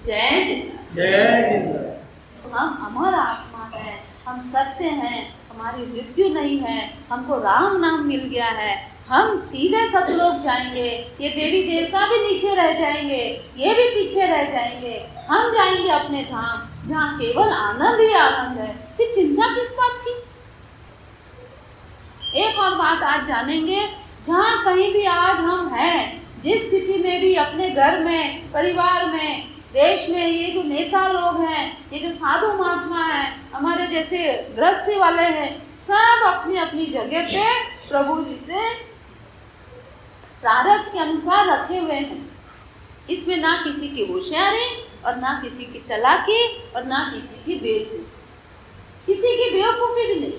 जय जय। हम अमर आत्मा है, हम सत्य हैं, हमारी मृत्यु नहीं है, हमको राम नाम मिल गया है, हम सीधे सतलोक जाएंगे। ये देवी देवता भी नीचे रह जाएंगे, ये भी पीछे रह जाएंगे, हम जाएंगे अपने धाम जहाँ केवल आनंद ही आनंद है। फिर चिंता किस बात की। एक और बात आज जानेंगे, जहाँ कहीं भी आज हम हैं, जिस स्थिति में भी, अपने घर में, परिवार में, देश में, ये जो नेता लोग हैं, ये जो साधु महात्मा हैं, हमारे जैसे गृहस्थी वाले हैं, सब अपनी अपनी जगह पे प्रभु जी से प्रारब्ध के अनुसार रखे हुए हैं। इसमें ना किसी की होशियारी और ना किसी की चालाकी और ना किसी की बेवकूफी, किसी की बेवकूफी भी नहीं।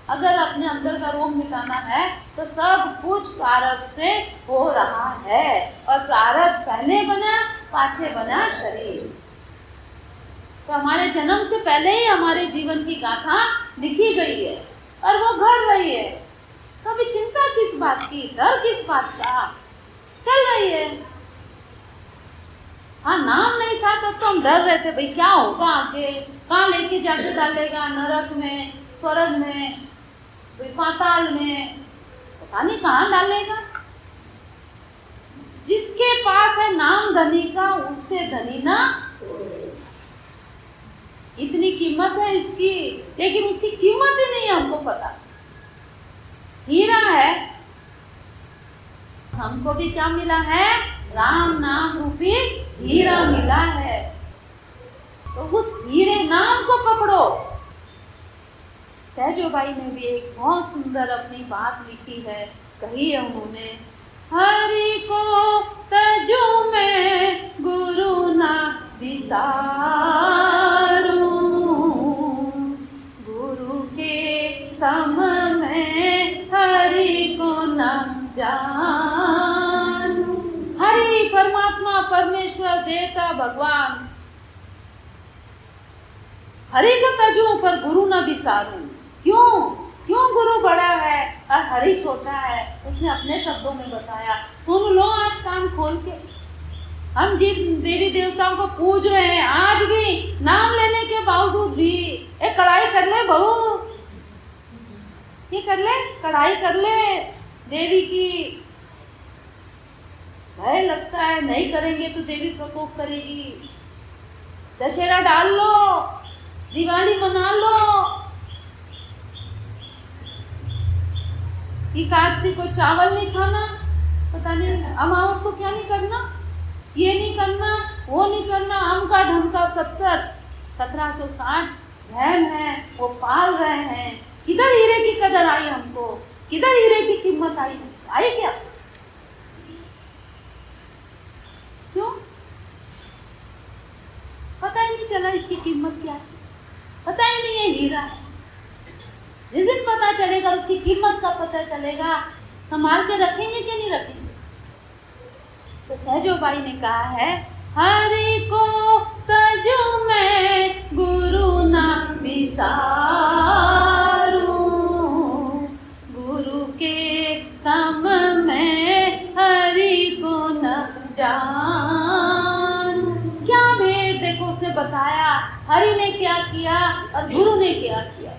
अगर अपने अंदर का रोग मिटाना है तो सब कुछ प्रारब्ध से हो रहा है, और प्रारब्ध पहले बना पाछे बना शरीर। तो हमारे जन्म से पहले ही हमारे जीवन की गाथा लिखी गई है और वो घड़ रही है। तो अभी चिंता किस बात की, डर किस बात का, चल रही है। हाँ, नाम नहीं था तब तो हम डर रहे थे, भाई क्या होगा आगे, कहाँ लेके जाके डालेगा, नरक में, स्वर्ग में, पाताल में, पता नहीं कहाँ डालेगा। जिसके पास है नाम धनी का, उससे धनी ना। इतनी कीमत है इसकी, लेकिन उसकी कीमत ही नहीं हमको पता। हीरा है, हमको भी क्या मिला है, राम नाम रूपी हीरा मिला है। तो उस हीरे नाम को पकड़ो। सहजोबाई ने भी एक बहुत सुंदर अपनी बात लिखी है, कही है उन्होंने, हरि को तजू मैं गुरु ना विसारूं, गुरु के सम में हरि को न जानूं। हरि परमात्मा, परमेश्वर, देवता, भगवान, हरि को तजू पर गुरु न विसारूं। क्यों गुरु बड़ा है और हरि छोटा है, उसने अपने शब्दों में बताया। सुन लो आज कान खोल के। हम जिन देवी देवताओं को पूज रहे हैं, आज भी नाम लेने के बावजूद भी, एक कढ़ाई कर ले बहू, ये कर ले, कढ़ाई कर ले देवी की। भय लगता है नहीं करेंगे तो देवी प्रकोप करेगी। दशहरा डाल लो, दिवाली मना लो, एकादशी को चावल नहीं खाना, पता नहीं अमावस को क्या नहीं करना, ये नहीं करना, वो नहीं करना, आम का ढमका 1760 वहम है, वो पाल रहे हैं। किधर हीरे की कदर आई हमको, किधर हीरे की कीमत आई क्या? क्यों पता ही नहीं चला इसकी कीमत क्या है, पता ही नहीं ये हीरा है। जिस दिन पता चलेगा, उसकी कीमत का पता चलेगा, संभाल के रखेंगे कि नहीं रखेंगे। तो सहजोबाई ने कहा है, हरि को तजू मैं गुरु ना विसारूं, गुरु के सम में हरि को न जानूं। क्या भेद देखो उसने बताया, हरि ने क्या किया और गुरु ने क्या किया।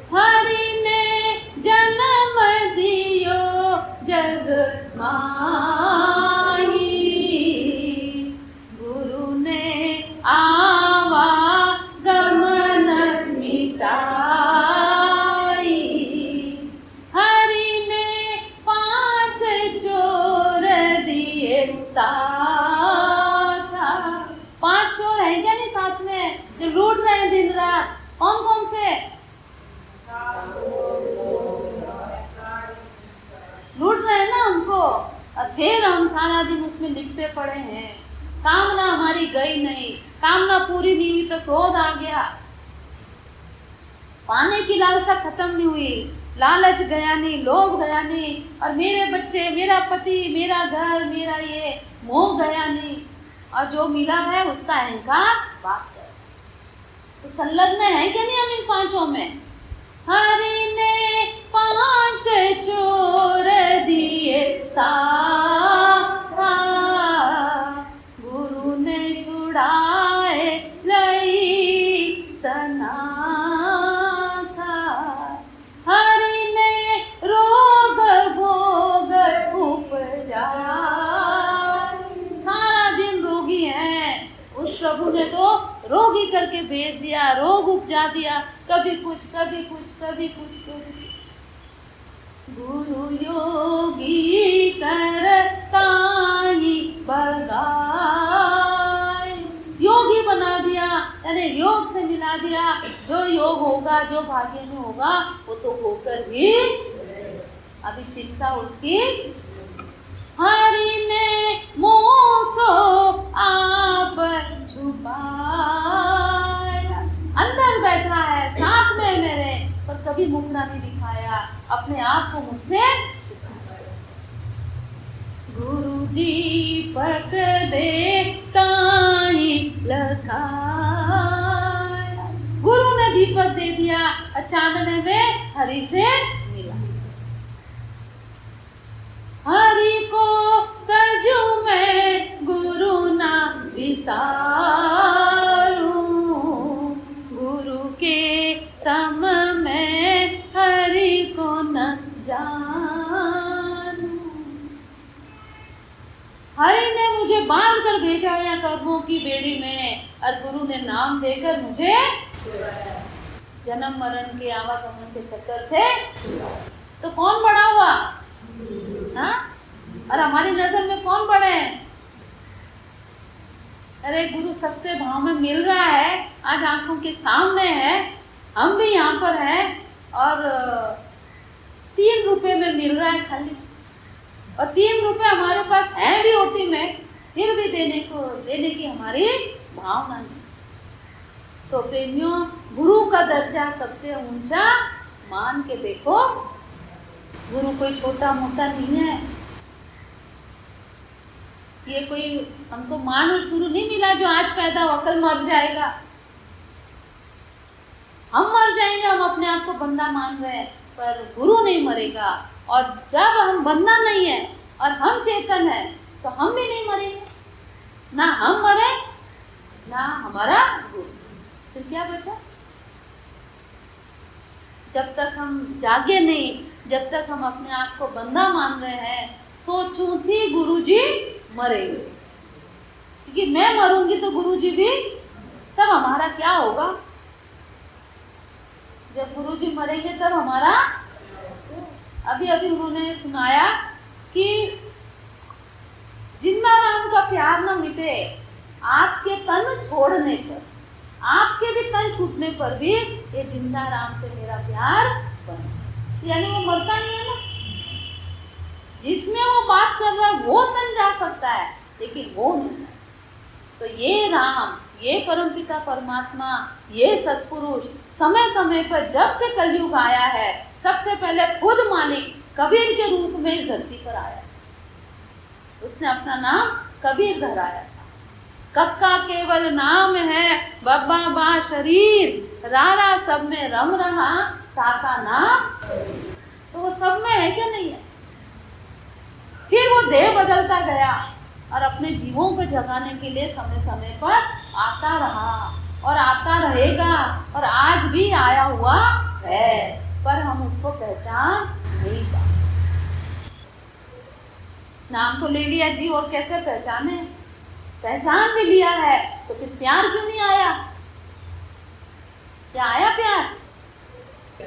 हरि ने जन्म दियो जग माही, गुरु ने आवा गमन मिटाई, हरि ने 5 चोर दिए साथ। 5 चोर हैं क्या नहीं साथ में, जो लूट रहे हैं दिन रात? कौन कौन से लूट रहे हैं ना हमको, और फिर हम सारा दिन उसमें लिपटे पड़े हैं। कामना हमारी गई नहीं, कामना पूरी नहीं हुई तो क्रोध आ गया, पाने की लालसा खत्म नहीं हुई, लालच गया नहीं, लोभ गया नहीं, और मेरे बच्चे, मेरा पति, मेरा घर, मेरा ये मोह गया नहीं, और जो मिला है उसका अहंकार वास है। तो संलग्न है क्या नहीं हम इन 5 में। हरि ने 5 चोर दिए साथ, गुरु ने छुड़ा छुड़ाए लई सनाथा। हरि ने रोग भोग उपजाए। सारा दिन रोगी है, उस प्रभु ने तो रोगी करके भेज दिया, रोग उपजा दिया, कभी कुछ कभी कुछ कभी कुछ कभी कुछ। गुरु योगी करताहि बगाए। योगी बना दिया, यानी योग से मिला दिया। जो योग होगा, जो भाग्य में होगा, वो तो होकर ही, अभी चिंता उसकी। हरि ने मोसो आप छुपाया। अंदर बैठा है, साथ में मेरे, पर कभी मुखड़ा नहीं दिखाया, अपने आप को मुझसे छुपाया। गुरु दीपक दे ताहि लखाया। गुरु ने दीपक दे दिया, चांदने में हरि से मिला। हरि को तजु मैं गुरु ना विसारूं। गुरु के सम में हरि को न जानूं। हरि ने मुझे बांध कर भेजा या कर्मों की बेड़ी में, और गुरु ने नाम देकर मुझे जन्म मरण के आवागमन के चक्कर से। तो कौन बड़ा हुआ? हाँ? और हमारी नजर में कौन बड़े हैं? अरे गुरु सस्ते भाव में मिल रहा है, आज आंखों के सामने है, हम भी यहाँ पर हैं, और 3 रुपए में मिल रहा है खाली, और 3 रुपए हमारे पास है भी ओटी में, फिर भी देने की हमारी भावना नहीं। तो प्रेमियों, गुरु का दर्जा सबसे ऊंचा मान के देखो। गुरु कोई छोटा मोटा नहीं है, ये कोई हमको मानुष गुरु नहीं मिला जो आज पैदा होकर मर जाएगा। हम मर जाएंगे, हम अपने आप को बंदा मान रहे हैं, पर गुरु नहीं मरेगा। और जब हम बंदा नहीं है और हम चेतन है, तो हम भी नहीं मरेंगे, ना हम मरे ना हमारा गुरु, फिर क्या बचा? जब तक हम जागे नहीं, जब तक हम अपने आप को बंदा मान रहे हैं, सोचूं थी गुरुजी मरेंगे, क्योंकि मैं मरूंगी तो गुरुजी भी, तब हमारा क्या होगा? जब गुरुजी मरेंगे तब हमारा। अभी अभी उन्होंने सुनाया कि जिंदा राम का प्यार न मिटे, आपके तन छोड़ने पर, आपके भी तन छूटने पर भी ये जिंदा राम से मेरा प्यार बना। यानी वो मरता नहीं है ना, जिसमें वो बात कर रहा है वो तन जा सकता है, लेकिन वो नहीं। तो ये राम, ये परमपिता परमात्मा, ये सत्पुरुष समय समय पर जब से कलयुग आया है, सबसे पहले खुद मालिक कबीर के रूप में इस धरती पर आया। उसने अपना नाम कबीर धराया था। कक्का केवल नाम है, बब्बा बा शरीर, रारा सब में रम रहा, ताता नाम। तो वो सब में है क्या? नहीं है। फिर वो देह बदलता गया और अपने जीवों को जगाने के लिए समय समय पर आता रहा और आता रहेगा, और आज भी आया हुआ है, पर हम उसको पहचान नहीं पाते। नाम तो ले लिया जी, और कैसे पहचाने? पहचान भी लिया है, तो फिर प्यार क्यों नहीं आया? क्या आया प्यार?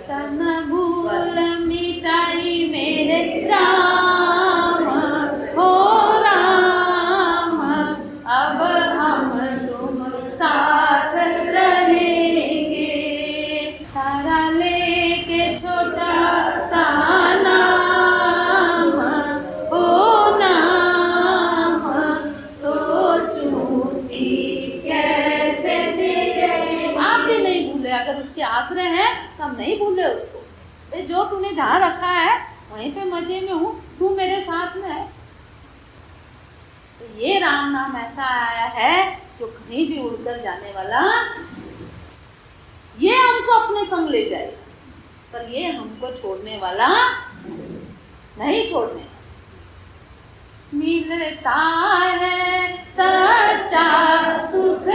तन भूल मिटाई मेरे राम, हो राम, अब हम तुम साथ रहेंगे। तारा लेके छोटा सा नाम, हो नाम, सोचूं कि कैसे तेरे। आप भी नहीं भूले, अगर उसके आश्रय हैं तो हम नहीं भूले उसको। भाई जो तूने जहाँ रखा है वहीं पे मजे में हूँ, तू मेरे साथ में है। तो ये राम नाम ऐसा आया है जो कहीं भी उड़कर जाने वाला, ये हमको अपने संग ले जाएगा, पर ये हमको छोड़ने वाला नहीं छोड़ने। मिलता है सच्चा सुख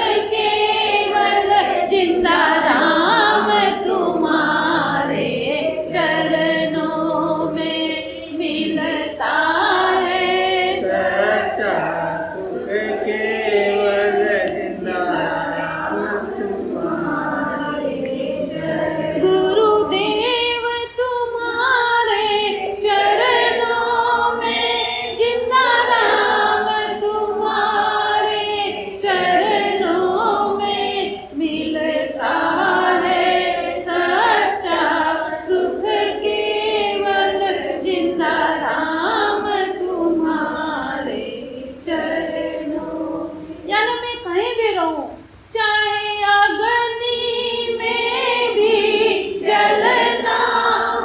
रहूं, चाहे अग्नि में भी जलना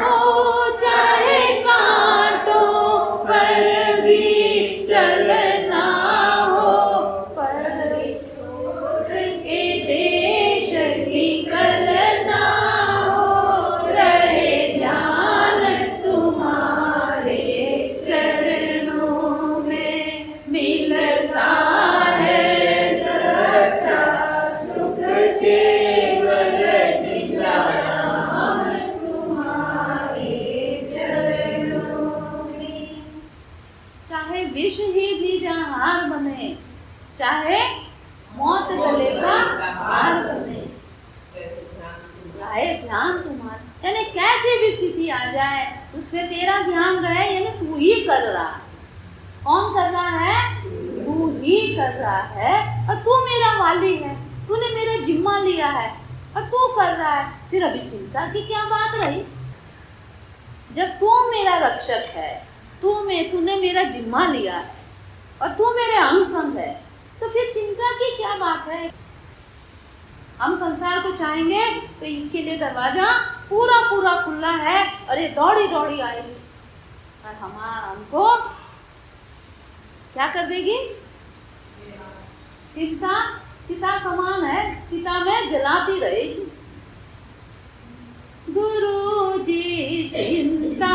हो, चाहे कांटों पर भी चलना हो, पर छोड़ के देश निकलना हो, रहे ध्यान तुम्हारे चरणों में, मिलता है सच्चा सुख केवल जिंदा राम तुम्हारे चरणों में। चाहे विष ही निजाहार बने, चाहे मौत गले का हार बने, रहे ध्यान तुम्हारा, यानी कैसे भी स्थिति आ जाए उसमें तेरा ध्यान रहे, यानी तू ही कर रहा है। कौन कर रहा है? तू ही कर रहा है, और तू मेरा वाली है, तूने मेरा जिम्मा लिया है और तू कर रहा है, फिर अभी चिंता की क्या बात रही? जब तू मेरा रक्षक है, तूने मेरा जिम्मा लिया है और तू मेरे अंग संग है, तो फिर चिंता की क्या बात है? हम संसार को चाहेंगे तो इसके लिए दरवाजा पूरा पूरा खुला है, और ये दौड़ी दौड़ी आएगी और हमको क्या कर देगी? चिता समान है, चिता में जलाती रहेगी। गुरु जी चिंता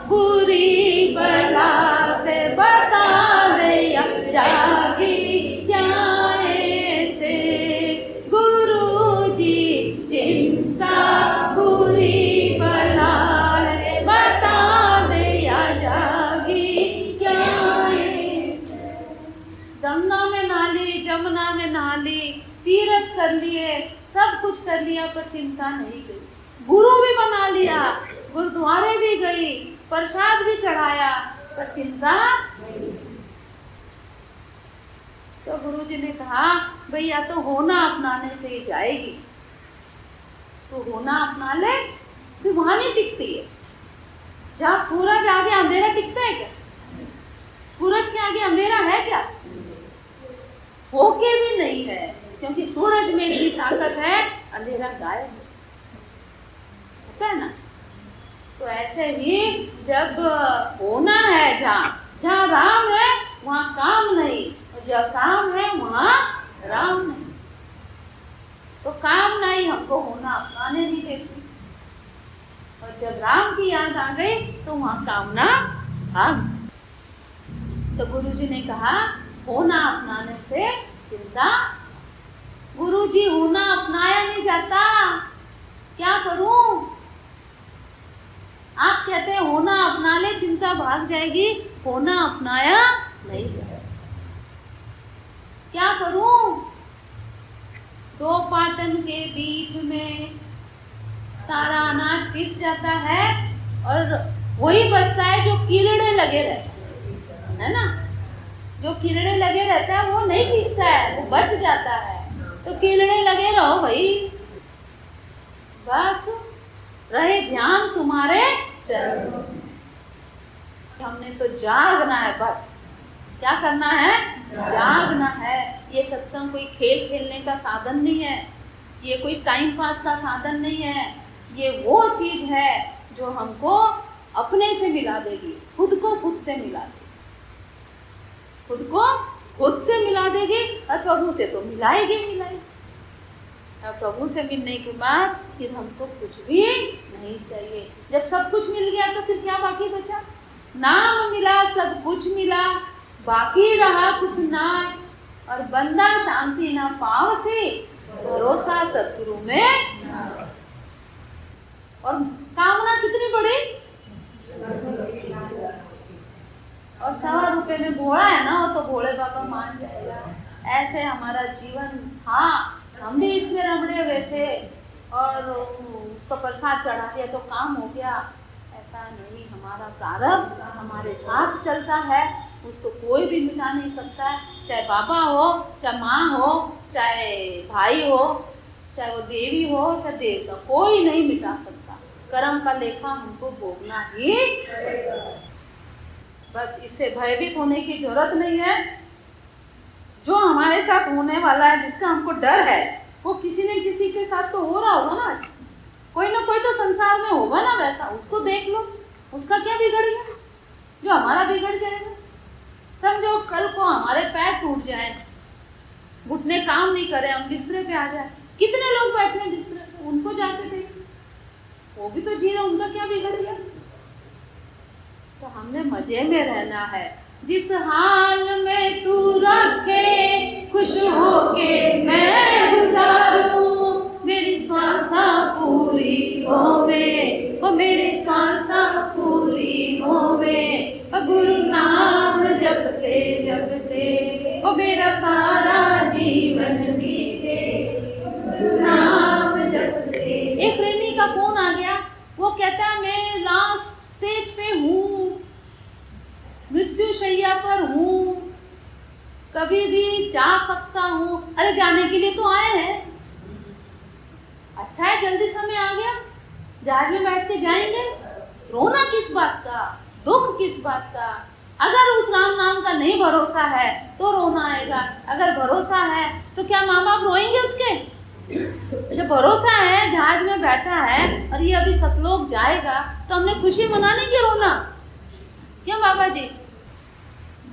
बुरी बला से बता दे, अब जागी जाए से। गुरु जी चिंता बुरी बला से बता दे, या जागी जाए से। गंगा में नहा ली, जमुना में नहा ली, तीर्थ कर लिए, सब कुछ कर लिया, पर चिंता नहीं गई। गुरु भी बना लिया, गुरुद्वारे भी गई, प्रसाद भी चढ़ाया, पर चिंता नहीं। तो गुरु जी ने कहा, भाई या तो होना अपनाने से ही जाएगी, तो होना अपना ले, तो वहां नहीं टिकती है। जहाँ सूरज आगे अंधेरा टिकता है क्या? सूरज के आगे अंधेरा है क्या? होके भी नहीं है, क्योंकि सूरज में भी ताकत है, अंधेरा गायब है, होता है ना। तो ऐसे ही जब होना है, जहाँ राम है वहाँ काम नहीं, और जब काम है वहाँ राम नहीं। तो काम नहीं हमको होना अपनाने नहीं देती, और जब राम की याद आ गई तो वहाँ कामना आ गई। तो गुरु जी ने कहा, होना अपनाने से चिंता। गुरु जी होना अपनाया नहीं जाता, क्या करूं? आप कहते हैं होना अपना ले, चिंता भाग जाएगी, होना अपनाया नहीं जाएगा, क्या करूं? दो पाटन के बीच में सारा अनाज पिस जाता है, और वही बचता है जो कीड़े लगे रहते है ना। जो कीड़े लगे रहता है वो नहीं पिसता है, वो बच जाता है। तो कीड़े लगे रहो भाई, बस रहे ध्यान तुम्हारे चरणों। हमने तो जागना है, बस क्या करना है? जागना है। ये सत्संग कोई खेल खेलने का साधन नहीं है, ये कोई टाइम पास का साधन नहीं है, ये वो चीज है जो हमको अपने से मिला देगी, खुद को खुद से मिला देगी, खुद को खुद से मिला देगी, और प्रभु से तो मिलाएगी। और प्रभु से मिलने के बाद फिर हमको कुछ भी नहीं चाहिए। जब सब कुछ मिल गया तो फिर क्या बाकी बचा? नाम मिला, सब कुछ मिला, बाकी रहा कुछ ना। और बंदा शांति ना पाव से, भरोसा सतगुरु में। और कामना कितनी बड़ी, और 1.25 रुपए में भोला है ना, वो तो भोले बाबा मान जाएगा। ऐसे हमारा जीवन था, हम भी इसमें रमड़े हुए थे, और उसको प्रसाद चढ़ा दिया तो काम हो गया। ऐसा नहीं, हमारा प्रारब्ध हमारे साथ चलता है, उसको कोई भी मिटा नहीं सकता है। चाहे बाबा हो, चाहे माँ हो, चाहे भाई हो, चाहे वो देवी हो, चाहे देवता, कोई नहीं मिटा सकता। कर्म का लेखा हमको भोगना ही, बस इससे भयभीत होने की जरूरत नहीं है। जो हमारे साथ होने वाला है, जिसका हमको डर है, वो किसी न किसी के साथ तो हो रहा होगा ना। आज कोई ना कोई तो संसार में होगा ना वैसा, उसको देख लो, उसका क्या बिगड़ गया जो हमारा बिगड़ जाएगा। समझो कल को हमारे पैर टूट जाए, घुटने काम नहीं करे, हम बिस्तरे पे आ जाए, कितने लोग बैठे हैं बिस्तरे पे, उनको जाके देखो, वो भी तो जी रहे, उनका क्या बिगड़ गया। तो हमने मजे में रहना है। जिस हाल में तू रखे खुश होके मैं गुजारूं, मेरी सांसा पूरी होवे, ओ मेरी सांसा पूरी होवे, गुरु नाम जपते जपते, ओ मेरा सारा जीवन बीते, गुरु नाम जपते। एक प्रेमी का फोन आ गया, वो कहता है मैं लास्ट स्टेज पे हूँ, मृत्यु शैया पर हूँ, कभी भी जा सकता हूँ। अरे जाने के लिए तो आए हैं, अच्छा है जल्दी समय आ गया, जहाज में बैठ के जाएंगे। रोना किस बात का, दुख किस बात का। अगर उस राम नाम का नहीं भरोसा है तो रोना आएगा, अगर भरोसा है तो क्या माँ बाप रोएंगे उसके? जब भरोसा है, जहाज में बैठा है और ये अभी सतलोक जाएगा, तो हमने खुशी मनानी कि रोना? क्यों बाबा जी,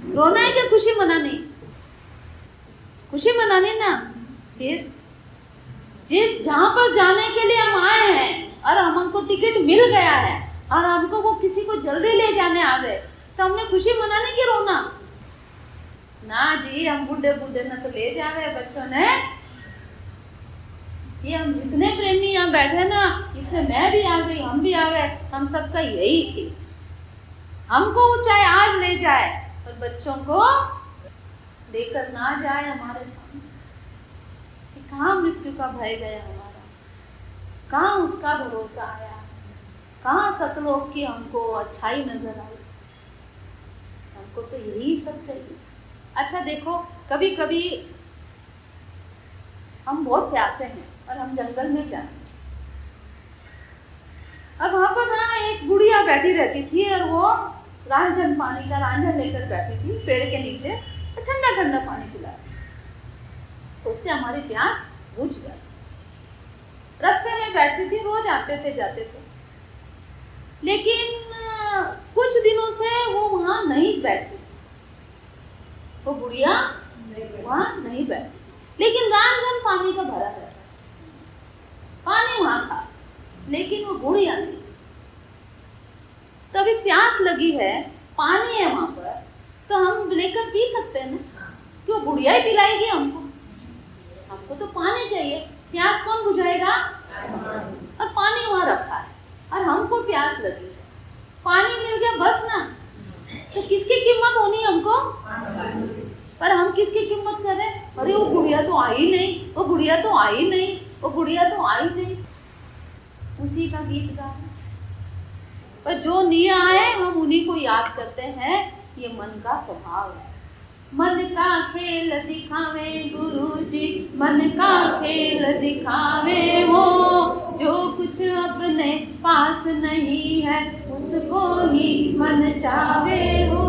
रोना है क्या खुशी मनानी? खुशी मनानी ना। फिर जिस जहां पर जाने के लिए हम आए हैं और हमको टिकट मिल गया है और हमको वो किसी को जल्दी ले जाने आ गए, तो हमने खुशी मनाने की रोना ना जी। हम बूढ़े बूढ़े न तो ले जावे बच्चों ने। ये हम जितने प्रेमी यहाँ बैठे ना, इसमें मैं भी आ गई, हम भी आ गए, हम सबका यही थी। हमको चाहे आज ले जाए और बच्चों को लेकर ना जाए हमारे सामने, कि कहाँ मृत्यु का भय गया हमारा, कहाँ उसका भरोसा आया, कहाँ सतलोक की हमको अच्छाई नजर आई। हमको तो यही सब चाहिए। अच्छा देखो, कभी कभी हम बहुत प्यासे हैं और हम जंगल में जाए, अब वहां पर ना एक बुढ़िया बैठी रहती थी और वो रांझन, पानी का रांझन लेकर बैठी थी पेड़ के नीचे, तो ठंडा ठंडा पानी पिला, तो उससे हमारी प्यास बुझ गई। रास्ते में बैठती थी, रोज आते थे जाते थे, लेकिन कुछ दिनों से वो वहां नहीं बैठती, वो बुढ़िया वहां नहीं बैठती, लेकिन रांझन पानी का भरा रहता, पानी वहां था, लेकिन वो बुढ़िया नहीं। तो अभी प्यास लगी है, पानी है वहां पर, तो हम लेकर पी सकते हैं ना, क्यों बुढ़िया ही पिलाएगी हमको? हमको तो पानी चाहिए, प्यास कौन बुझाएगा? और पानी वहां रखा है और हमको प्यास लगी है, पानी मिल गया बस ना, तो किसकी कीमत होनी हमको? पर हम किसकी कीमत करें? अरे वो बुढ़िया तो आई नहीं, वो बुढ़िया तो आई नहीं, वो बुढ़िया तो आई नहीं, उसी का गीत गा। पर जो नहीं आए हम उन्हीं को याद करते हैं, ये मन का स्वभाव है। मन का खेल दिखावे गुरुजी, मन का खेल दिखावे हो, जो कुछ अपने पास नहीं है उसको ही मन चावे हो।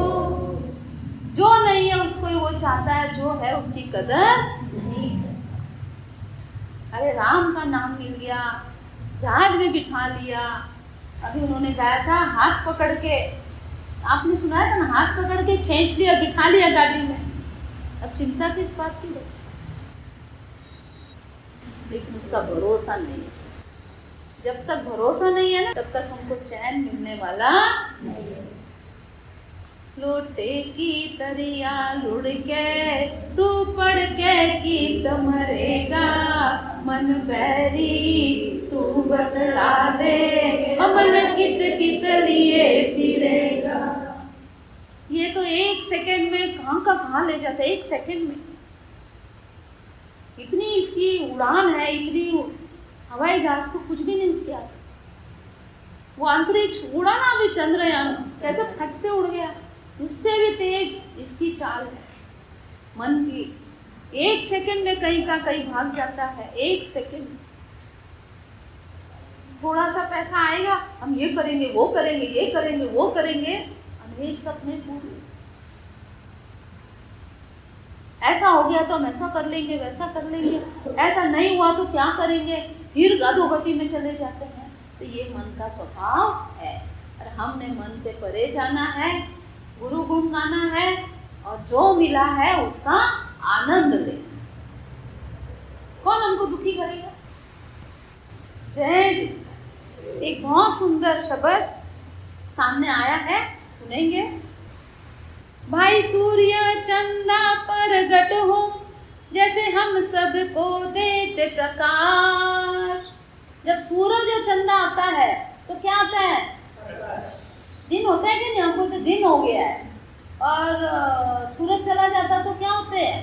जो नहीं है उसको ही वो चाहता है, जो है उसकी कदर नहीं है। अरे राम का नाम मिल गया, जहाज में बिठा लिया, अभी उन्होंने गाया था हाथ पकड़ के, आपने सुनाया था ना, हाथ पकड़ के खींच लिया, बिठा लिया गाड़ी में, अब चिंता किस बात की है? लेकिन उसका भरोसा नहीं है। जब तक भरोसा नहीं है ना, तब तक हमको चैन मिलने वाला नहीं है। लोटे की तरिया लुढ़ के तू पढ़ के गीत मरेगा, मन बैरी तू बतला दे, मन कित कित लिए फिरेगा। ये तो एक सेकंड में कहाँ का कहाँ ले जाता है, एक सेकंड में इतनी इसकी उड़ान है, इतनी हवाई जहाज तो कुछ भी नहीं उसके आगे। वो अंतरिक्ष उड़ा ना अभी चंद्रयान, कैसे फट से उड़ गया, उससे भी तेज इसकी चाल है मन की। एक सेकंड में कहीं का कहीं भाग जाता है, एक सेकंड। थोड़ा सा पैसा आएगा, हम ये करेंगे वो करेंगे, ये करेंगे वो करेंगे, अनेक सपने पूरे। ऐसा हो गया तो हम ऐसा कर लेंगे, वैसा कर लेंगे, ऐसा नहीं हुआ तो क्या करेंगे, फिर अधोगति में चले जाते हैं। तो ये मन का स्वभाव है और हमने मन से परे जाना है, गुरु गुण गाना है और जो मिला है उसका आनंद लेना। कौन हमको दुखी करेगा? जय जी। एक बहुत सुंदर शब्द सामने आया है, सुनेंगे। भाई सूर्य चंदा प्रगट हो, जैसे हम सबको देते प्रकाश। जब सूरज और चंदा आता है तो क्या आता है? दिन होता है कि नहीं? हमको तो दिन हो गया है। और सूरज चला जाता तो क्या होते हैं?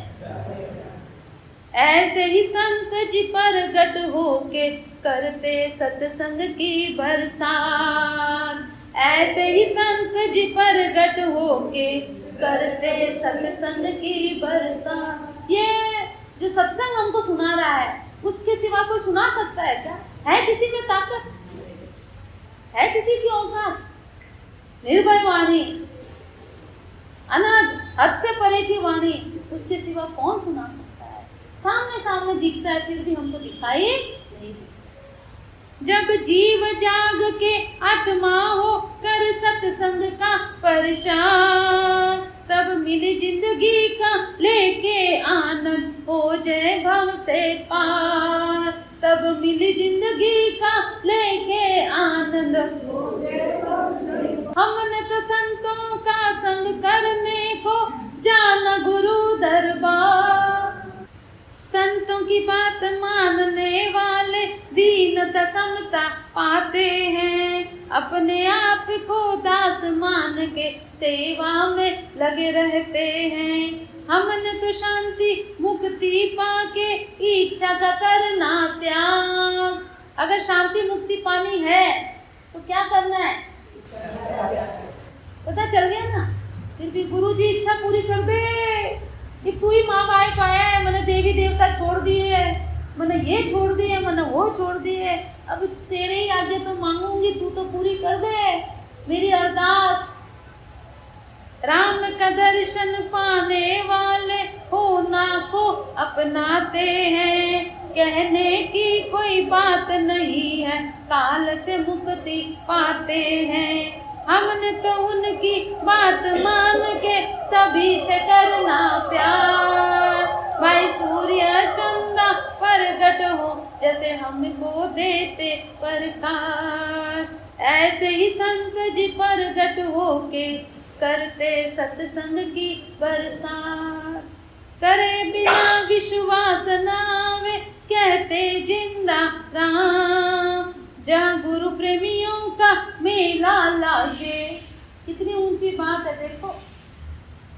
ऐसे ही संत जी प्रगट होके करते सत्संग की बरसात। ऐसे ही संत जी प्रगट होके करते सत्संग की बरसात। ये जो सत्संग हमको सुना रहा है उसके सिवा कोई सुना सकता है क्या? है किसी में ताकत? है किसी की औकात? निर्भय वाणी, अनहद हद से परे की वाणी, उसके सिवा कौन सुना सकता है? सामने सामने दिखता है फिर भी हमको दिखाई नहीं देता। जब जीव जाग के आत्मा हो कर सत्संग का परिचार, तब मिली जिंदगी का लेके आनंद, हो जाए भव से पार। तब मिली जिंदगी का लेके आनंद, हो जाए भव से पार। हमने तो संतों का संग करने को जाना गुरु दरबार। संतों की बात मानने वाले दीनता समता पाते हैं, अपने आप को दास मान के सेवा में लगे रहते हैं। हमने तो शांति मुक्ति पाके इच्छा का करना त्याग। अगर शांति मुक्ति पानी है तो क्या करना है? पता चल गया ना? फिर भी गुरु जी इच्छा पूरी कर दे कि तू ही माँ बाप पाया है, मैंने देवी देवता छोड़ दिए, मैंने ये छोड़ दिए, मैंने वो छोड़ दिए, अब तेरे ही आगे तो मांगूंगी, तू तो पूरी कर दे मेरी अरदास। राम का दर्शन पाने वाले होना को अपनाते हैं, कहने की कोई बात नहीं है, काल से मुक्ति पाते हैं। हमने तो उनकी बात मान के सभी से करना प्यार। भाई सूर्य चंदा प्रगट हो, जैसे हमको देते प्रकाश। ऐसे ही संत जी प्रगट होके करते सत्संग की बरसात। करे बिना विश्वास नावे कहते जिंदा राम, जहाँ गुरु प्रेमियों का मेला लागे। कितनी ऊंची बात है देखो।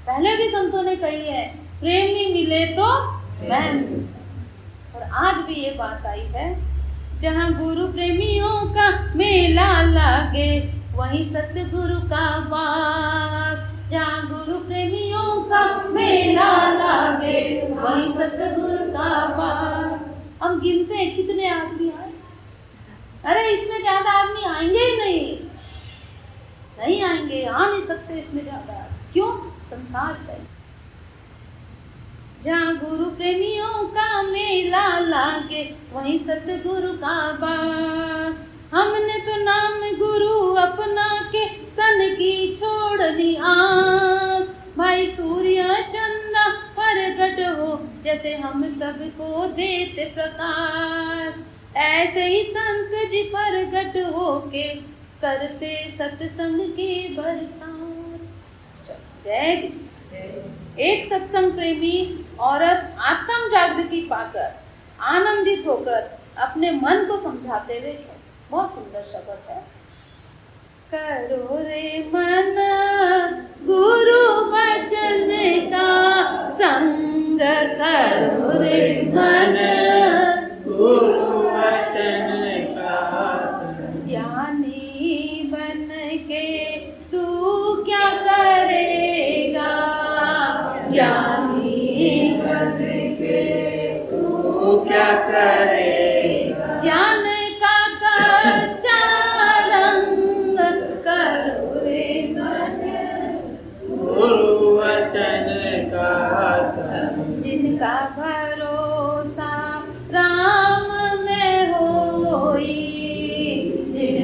पहले भी संतों ने कही है, प्रेमी मिले तो मैं मिलूं। और आज भी ये बात आई है, जहाँ गुरु प्रेमियों का मेला लागे वहीं सतगुरु का वास। जहाँ गुरु प्रेमियों का मेला लागे वहीं सतगुरु का वास। हम गिनते हैं कितने आदमी आए। अरे इसमें ज्यादा आदमी आएंगे ही नहीं आएंगे, आ नहीं सकते इसमें ज्यादा। क्यों? संसार चाहिए। जहाँ गुरु प्रेमियों का मेला लागे वहीं सतगुरु का वास। हमने तो नाम गुरु अपना के तन की छोड़नी आस। भाई सूर्य चंदा प्रगट हो, जैसे हम सबको देते प्रकाश। ऐसे ही संत जी प्रगट होके करते सत्संग की बरसात। जय जी। एक सत्संग प्रेमी औरत आत्म जागृति पाकर आनंदित होकर अपने मन को समझाते हुए, बहुत सुंदर शब्द है। करो रे मन गुरु वचन का संग, करो रे मन गुरु वचन का संग। ज्ञानी बन के तू क्या करेगा, ज्ञानी बन के तू क्या करेगा। ज्ञान का कच्चा रंग करो रे मन गुरु वचन का संग।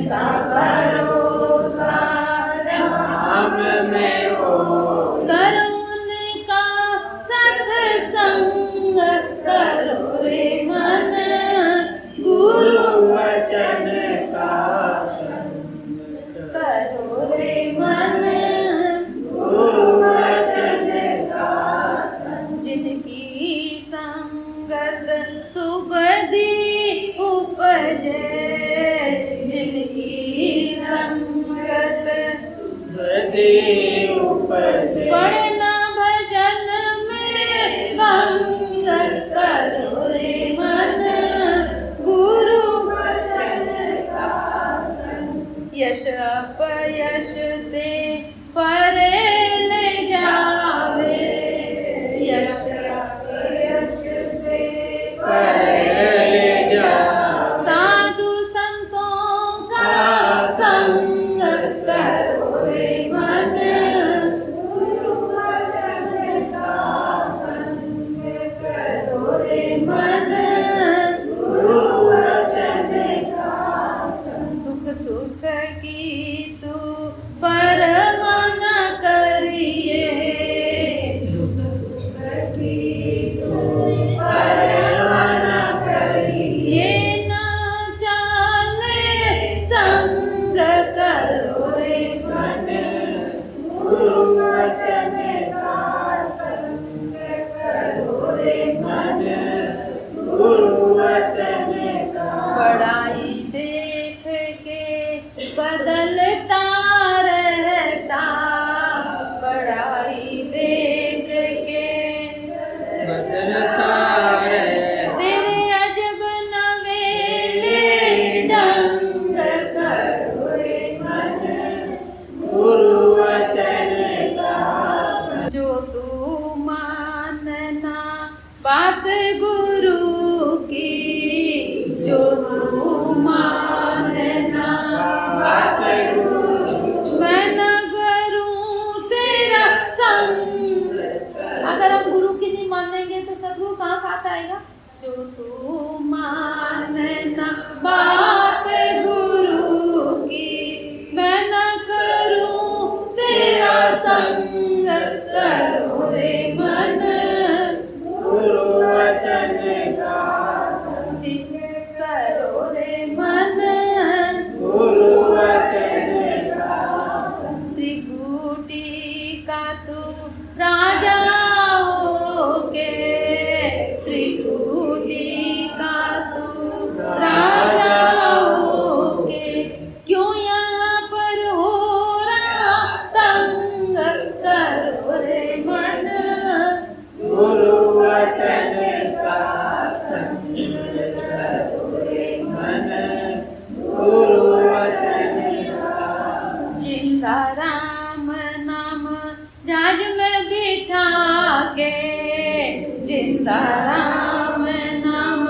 का भरोसा नाम में हो, करो उनका सत्संग, करो रे मन गुरु वचन का करो रे मन गुरु वचन का जिनकी संगत सुबदी उपजे, जिनकी संगत बदे उपजे, पढ़ना भजन में भंग, करो रे मन गुरु वचन का संग। यश अपयश ते परे ले जावे, यश अपयश से पहले जा साधु संतों का संग, करो रे मन गुरु वचन का संग, करो रे मन गुरु वचन का संग। दुख सुख की तू परवाह न करिए, दुख सुख की तू परवाह न करिए, ये ना चाले संग, करो रे मन गुरु वचन का संग, करो रे मन गुरु वचन का बड़ाई देख के बदलता रहता, बड़ाई देख के बदलता रहे, तेरे अजब नवेले ढंग, करो रे मन गुरु वचन का जो तू मानना बात गुरु की, जो तू मानना बात गुरु, मैं न करूं तेरा संग। अगर हम गुरु की नहीं मानेंगे तो सदगुरु कहाँ साथ आएगा। जो तू मानना बात गुरु की, मैं न करूं तेरा संग, करो रे मन गुरु वचन का संग, करो रे मन गुरु वचन का त्रिकुटी का तू राजा होके, त्रिकुटी का तू राजा होके, क्यों यहाँ पर हो रहा तंग, करो रे मन गुरु वचन का संग, करो रे मन गुरु वचन का जिनका राम नाम जाज में बिठा के, जिंदा राम नाम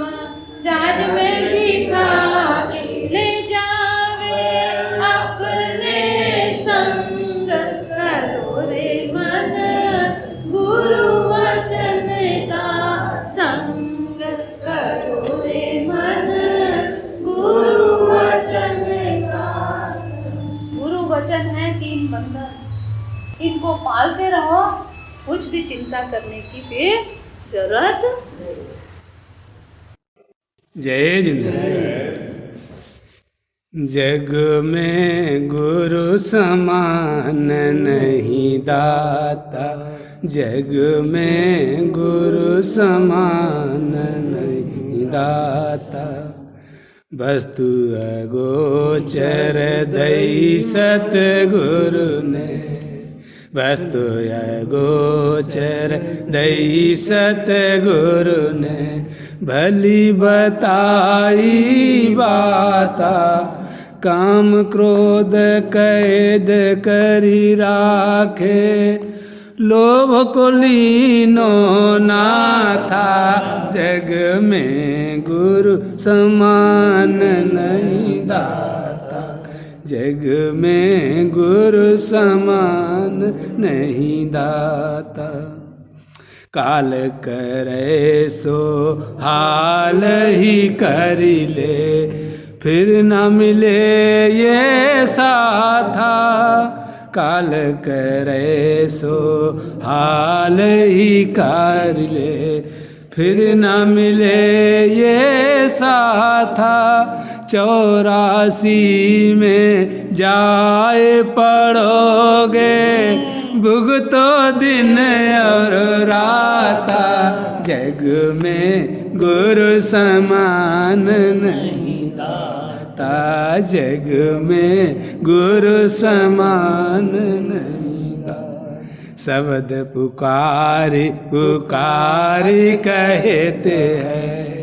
जाज में बिठा के, ले जावे अपने संग, करो रे मन गुरु वचन का संग, करो रे मन गुरु वचन का संग। गुरु वचन है 3 बंधन, इनको पालते रहो, कुछ भी चिंता करने की फिर जरूरत नहीं। जय जिंदगी। जग में गुरु समान नहीं दाता, जग में गुरु समान नहीं दाता, वस्तु अगोचर दई सतगुरु ने, वस्तु अगोचर दई सतगुरु ने, भली बताई बाता, काम क्रोध कैद करी राखे, लोभ को लीनो ना था, जग में गुरु समान नहीं दाता, जग में गुरु समान नहीं दाता। काल करे सो हाल ही करी ले, फिर न मिले ये साथा, काल करे सो हाल ही कर ले। फिर न मिले ये साथा, 84 में जाए पड़ोगे, भुगतो दिन और राता, जग में गुरु समान नहीं दाता, जग में गुरु समान नहीं दाता। शब्द पुकारी पुकारी कहते हैं,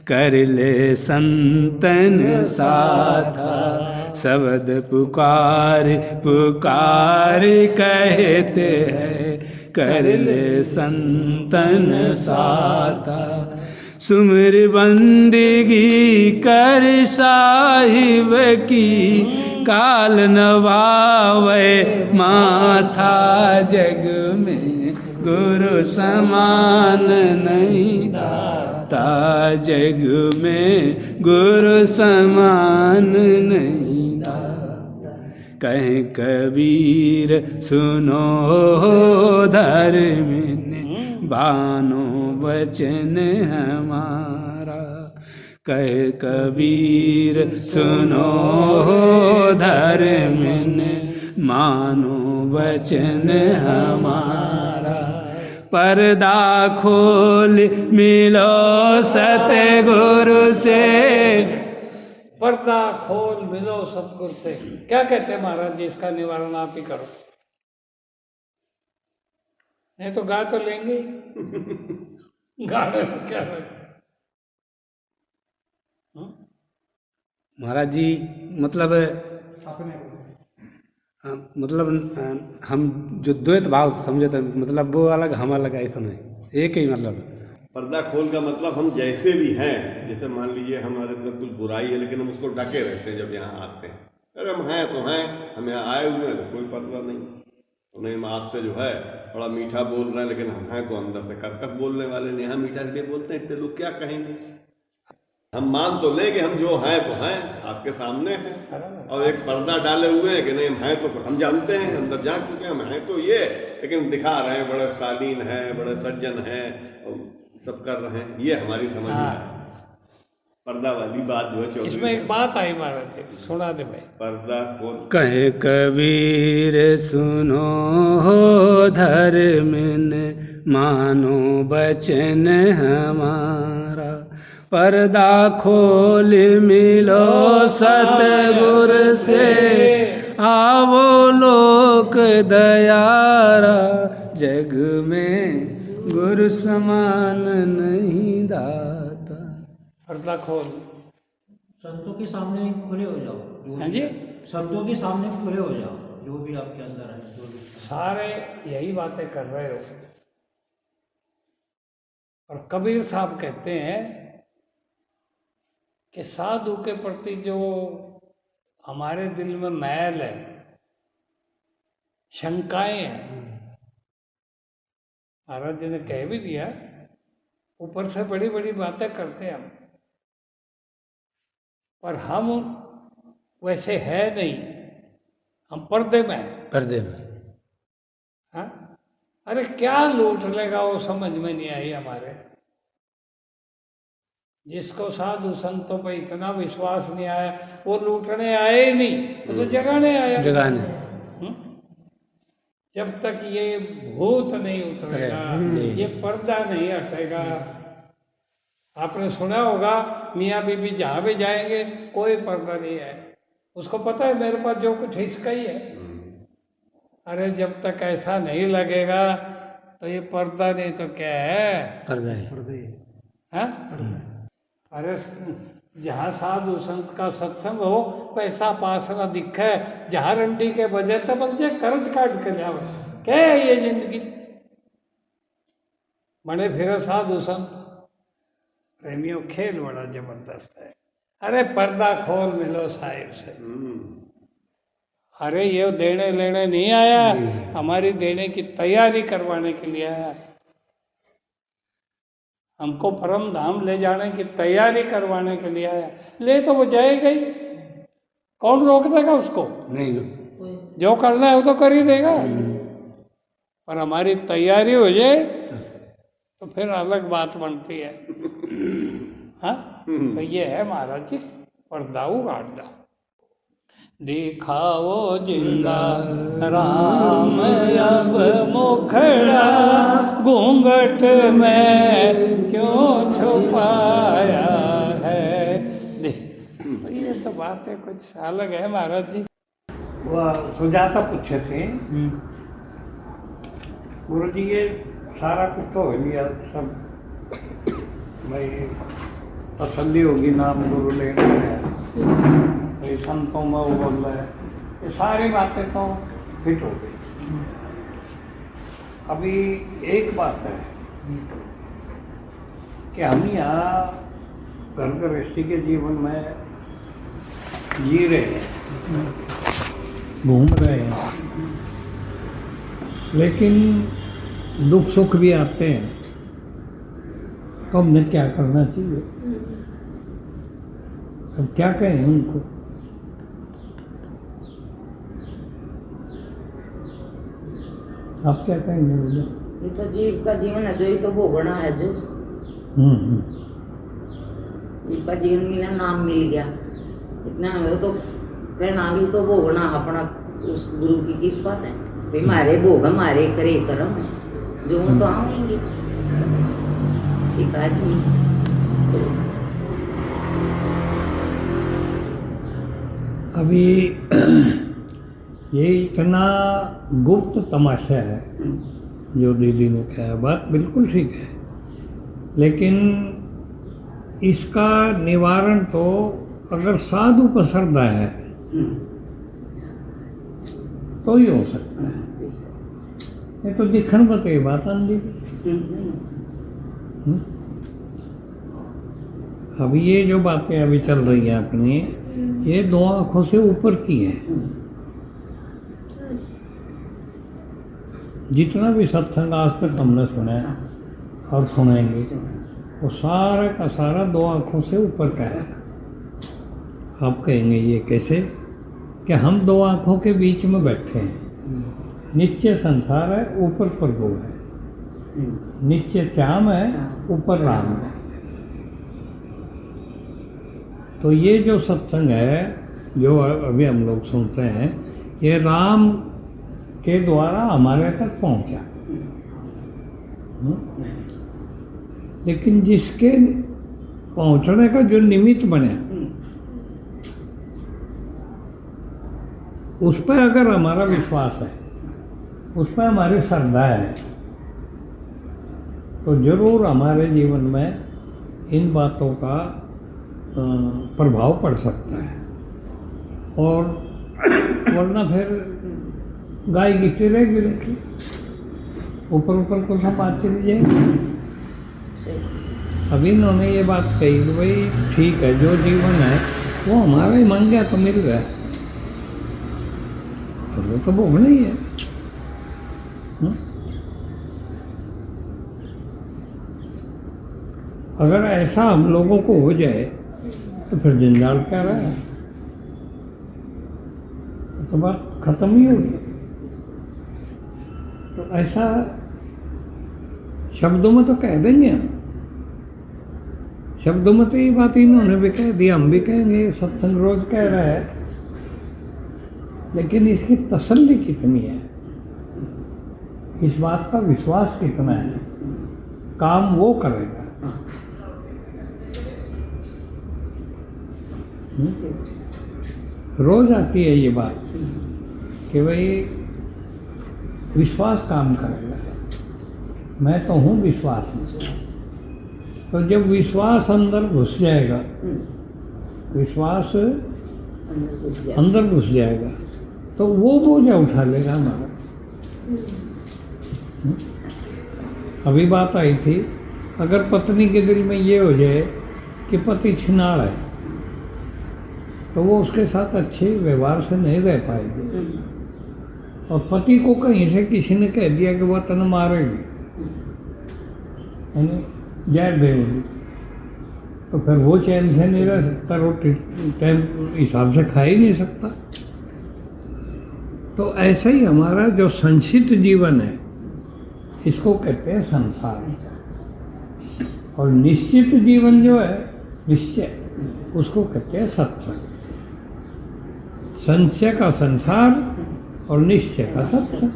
कर ले संतन साथा। शब्द पुकारी पुकारी कहते हैं, कर ले संतन साथा। सुमिर बंदगी कर साहिब की, काल नवावे माथा, जग में गुरु समान नहीं दाता, जग में गुरु समान नहीं दाता। कहे कबीर सुनो धर्मिन, बानो वचन हमारा। कहे कबीर सुनो धर्मिन, मानो वचन हमारा। पर्दा खोल मिलो सतगुरु से, पर्दा खोल मिलो सतगुरु से। क्या कहते हैं महाराज जी, इसका निवारण आप ही करो, नहीं तो गा तो लेंगे गाने में क्या रहे। महाराज जी मतलब हम जो द्वैत भाव समझे थे, मतलब वो अलग हम अलग, ऐसा नहीं, एक ही मतलब। पर्दा खोल का मतलब हम जैसे भी हैं, जैसे मान लीजिए हमारे अंदर कुछ बुराई है लेकिन हम उसको ढके रहते हैं जब यहाँ आते हैं। अरे हम हैं तो हैं, हम यहाँ आए हुए हैं तो कोई पर्दा नहीं। नहीं, हम आपसे जो है थोड़ा मीठा बोल रहे हैं लेकिन हम हैं तो अंदर से कर्कश बोलने वाले नहीं। यहाँ मीठा इसलिए बोलते हैं, इतने लोग क्या कहेंगे। हम मान तो लेंगे हम जो हैं तो हैं, आपके सामने हैं, और एक पर्दा डाले हुए हैं कि नहीं हम हैं तो हम जानते हैं, अंदर जान चुके हैं हम हैं तो ये, लेकिन दिखा रहे हैं बड़े शालीन हैं, बड़े सज्जन हैं, सब कर रहे हैं। ये हमारी समझ में है पर्दा वाली बात जो है चौधरी। इसमें एक बात आई महाराज, सुना दे भाई। पर्दा खोल। कहे कबीर सुनो धर्मिन, मानो वचन हमारा। पर्दा खोल मिलो सतगुरु से, आवो लोक दयारा, जग में गुरु समान नहीं दाता। पर्दा खोल, संतों के सामने खुले हो जाओ। हाँ जी, संतों के सामने खुले हो जाओ, जो भी आपके अंदर है, जो भी सारे यही बातें कर रहे हो। और कबीर साहब कहते हैं कि साधु के प्रति जो हमारे दिल में मैल है, शंकाएं हैं, महाराज जी ने कह भी दिया, ऊपर से बड़ी बड़ी बातें करते हैं हम, पर हम वैसे है नहीं, हम पर्दे में हैं। पर्दे में। हाँ? अरे क्या लूट लेगा वो समझ में नहीं आई हमारे। जिसको साधु संतों पर इतना विश्वास नहीं आया, वो लूटने आए ही नहीं, वो तो जगाने आया। जगाने। जब तक ये भूत नहीं उतरेगा, ये पर्दा नहीं हटेगा। आपने सुना होगा मियाँ बीबी जहाँ भी जाएंगे कोई पर्दा नहीं है, उसको पता है मेरे पास जो कुछ इसका ही है। अरे जब तक ऐसा नहीं लगेगा तो ये पर्दा नहीं तो क्या है, पर्दा है। हाँ? अरे जहाँ साधु संत का सत्संग हो, पैसा पास न दिखे, जहाँ रंडी के बजे तो बल्कि कर्ज काट के लाओ। क्या है ये जिंदगी, बड़े फिर साधु संत प्रेमियों, खेल बड़ा जबरदस्त है। अरे पर्दा खोल मिलो साहिब से। अरे ये देने लेने नहीं आया, हमारी देने की तैयारी करवाने के लिए आया। हमको परम धाम ले जाने की तैयारी करवाने के लिए आया, ले तो वो जाएगा ही, कौन रोक देगा उसको? नहीं जो करना है वो तो कर ही देगा, पर हमारी तैयारी हो जाए तो फिर अलग बात बनती है। हाँ, तो ये है महाराज जी, पर्दा उगाड़ दो, दिखाओ जिंदा राम अब मुखड़ा, घूंघट में क्यों छुपाया है। तो ये तो बातें कुछ अलग है महाराज जी। वो सुजाता पूछे थे, गुरु जी ये सारा कुछ तो हो लिया, सब भाई तसल्ली होगी, नाम गुरु लेना है, भाई संतों में वो बोल रहा है, ये सारी बातें तो फिट हो गई। अभी एक बात है कि हम यहाँ घर गृहस्थी के जीवन में जी रहे हैं, घूम रहे हैं, लेकिन दुख सुख भी आते हैं, तो हमने क्या करना चाहिए? अब क्या कहें उनको? आप क्या कहेंगे मुझे? ये तो जीव का जीवन है, जो ही तो भोगना है, जो जीव का जीवन मिला, नाम मिल गया, इतना है तो कहना भी तो भोगना अपना, उस गुरु की कृपा है भाई, हमारे भोग हमारे करे कर्म है, जो तो आएंगे, शिकायत नहीं। तो अभी ये इतना गुप्त तमाशा है जो दीदी ने कहा, बात बिल्कुल ठीक है, लेकिन इसका निवारण तो अगर साधु पसरदा है तो ही हो सकता है। ये तो दिखण बते बात आंदी। अभी ये जो बातें अभी चल रही हैं अपनी, ये दो आंखों से ऊपर की है। जितना भी सत्संग आज तक हमने सुना है और सुनेंगे, वो सारा का सारा दो आंखों से ऊपर का है। आप कहेंगे ये कैसे? कि हम दो आंखों के बीच में बैठे हैं, नीचे संसार है, ऊपर प्रभु है, नीचे चाम है, ऊपर राम है। तो ये जो सत्संग है जो अभी हम लोग सुनते हैं, ये राम के द्वारा हमारे तक पहुंचा, लेकिन जिसके पहुंचने का जो निमित्त बने, उस पर अगर हमारा विश्वास है, उस पर हमारी श्रद्धा है, तो जरूर हमारे जीवन में इन बातों का प्रभाव पड़ सकता है। और वरना फिर गाय गिरती रहेगी, ऊपर ऊपर को सब बात चली जाएगी। अभी इन्होंने ये बात कही कि भाई ठीक है, जो जीवन है वो हमारा ही मांग गया तो मिल गया, वो तो भोगना ही है। अगर ऐसा हम लोगों को हो जाए तो फिर जंजाल क्या रहा है, तो बात खत्म ही होगी। तो ऐसा शब्दों में तो कह देंगे हम, शब्दों में तो ये बात इन्होंने भी कह दी, हम भी कहेंगे, सत्संग रोज कह रहा है, लेकिन इसकी तसल्ली कितनी है, इस बात का विश्वास कितना है, काम वो करेगा। रोज आती है ये बात कि भाई विश्वास काम करेगा, मैं तो हूँ विश्वास में। तो जब विश्वास अंदर घुस जाएगा, विश्वास अंदर घुस जाएगा, तो वो बोझा उठा लेगा हमारा। अभी बात आई थी, अगर पत्नी के दिल में ये हो जाए कि पति छिनाड़ है, तो वो उसके साथ अच्छे व्यवहार से नहीं रह पाएगी। और पति को कहीं से किसी ने कह दिया कि वह तन मारेगी, जहर दे होगी, तो फिर वो चैन से नहीं रह सकता, रोटी टाइम हिसाब से खा ही नहीं सकता। तो ऐसा ही हमारा जो संचित जीवन है, इसको कहते हैं संसार। और निश्चित जीवन जो है, निश्चय, उसको कहते हैं सत्संग। संशय का संसार और निश्चय का सत्संग।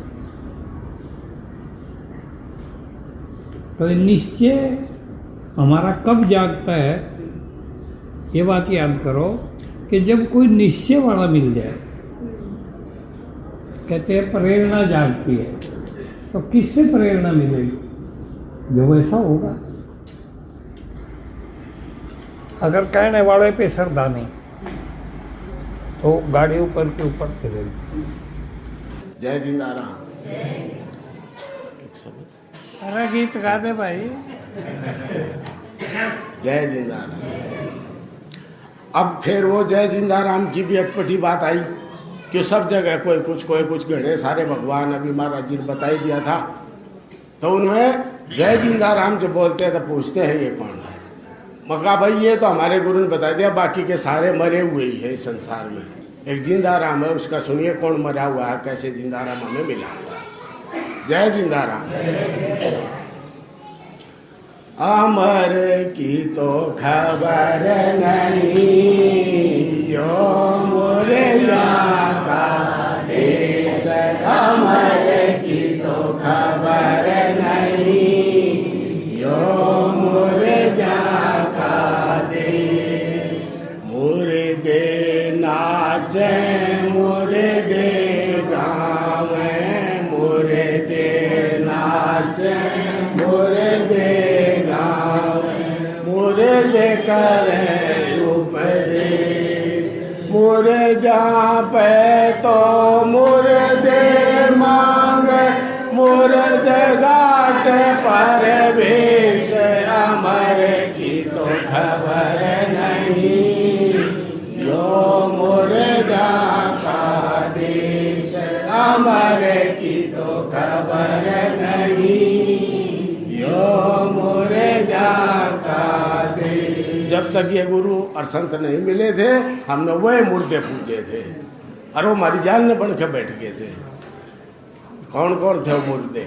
तो ये निश्चय हमारा कब जागता है, ये बात याद करो कि जब कोई निश्चय वाला मिल जाए। कहते हैं प्रेरणा जागती है, तो किससे प्रेरणा मिलेगी? जो वैसा होगा। अगर कहने वाले पे श्रद्धा नहीं, तो गाड़ी ऊपर के ऊपर चलेगी। जय जिंदाराम। अरे गीत गा दे भाई। जय जिंदाराम। अब फिर वो जय जिंदाराम की भी अटपटी बात आई कि सब जगह कोई कुछ गणे सारे भगवान, अभी महाराज जी ने बता ही दिया था। तो उनमें जय जिंदाराम जो बोलते हैं तो पूछते हैं ये कौन है? मगर भाई ये तो हमारे गुरु ने बता दिया, बाकी के सारे मरे हुए ही है इस संसार में। एक जिंदाराम है, उसका सुनिए कौन मरा हुआ है, कैसे जिंदाराम हमें मिला हुआ है। जय जिंदाराम। अमर की तो खबर नहीं, यो मोरे का देश। अमर की तो खबर नहीं, यो मोरे का देश। मुर्दे नाचे मुर्दे गावे, मुर्दे नाचे मुर्दे मुर्दे करे उपदेश। मुर्दा पे तो मुर्दे मांगे, मुर्दे घाट पर भेष। अमर की तो खबर नहीं, यो मुर्दा का देश। अमर की तो खबर नहीं, यो मुर्दा का देश। जब तक ये गुरु और संत नहीं मिले थे, हमने वही मुर्दे पूजे थे और वो हमारी जान में बन के बैठ गए थे। कौन कौन थे वो मुर्दे?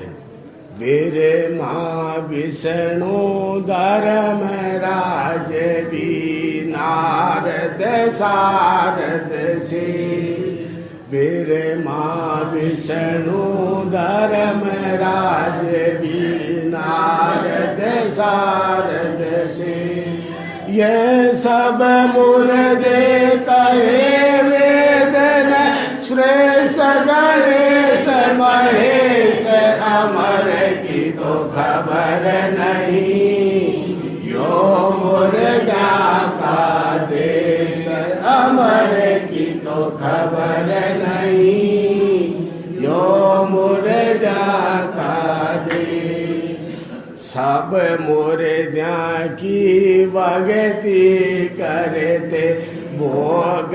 बेरे माँ विष्णु धर्म राज भी नारद सारद से। बेरे माँ विष्णु धर्म राज भी नारद सारद से। ये सब मुर्दे कहे वेदन, श्रेष्ठ गणेश महेश। अमर की तो खबर नहीं, यो मुर्दा का देश। अमर की तो खबर नहीं, यो मुर्दा का देश। सब मुर्दा की भगति करते, भोग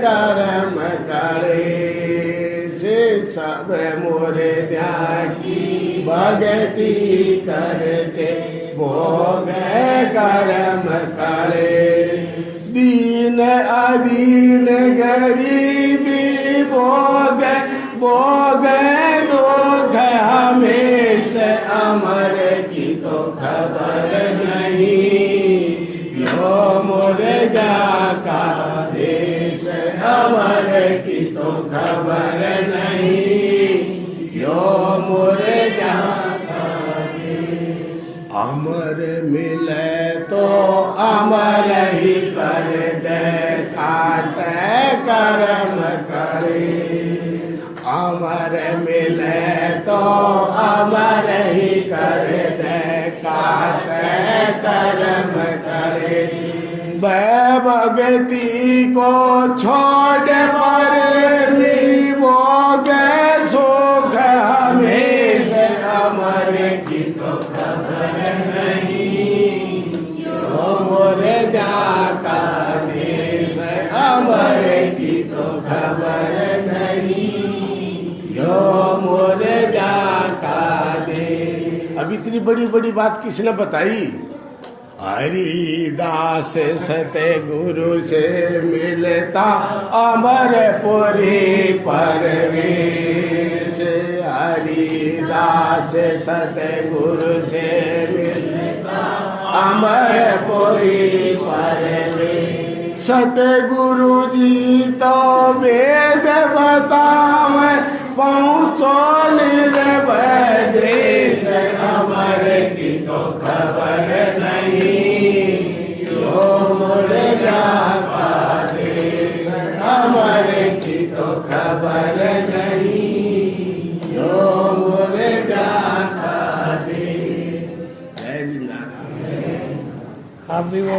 कर्म करे से। सब मुर्दा की भगति करते, भोग कर्म करे। दीन अधीन गरीबी भोग, भोग दुख हमेशा। अमर की तो खबर नहीं, यो मुर्दा का देश। अमर की तो खबर नहीं, यो मुर्दा का देश। अमर मिले तो अमर ही कर दे, काट कर्म करे। अमर मिले तो अमर ही कर दे, काट कर्म करे। भक्ति को छोड़ पर निभोग सुख हमेशा। अमर की तो खबर नहीं, यो मुर्दा का देश। अमर की तो खबर नहीं, यो मुर्दा का देश। अब इतनी बड़ी बड़ी बात किसने बताई? हरिदास सतगुरु से मिलता अमरपुरी परवेश। हरिदास सतगुरु से मिलता अमरपुरी परवेश। सतगुरु जी तो वेद बतावे पहुँचो निर्भय देश। अमर की तो खबर नहीं यो मुर्दा का देश। अमर की तो खबर नहीं यो मुर्दा का देश। जय जिंदाराम। आप भी वो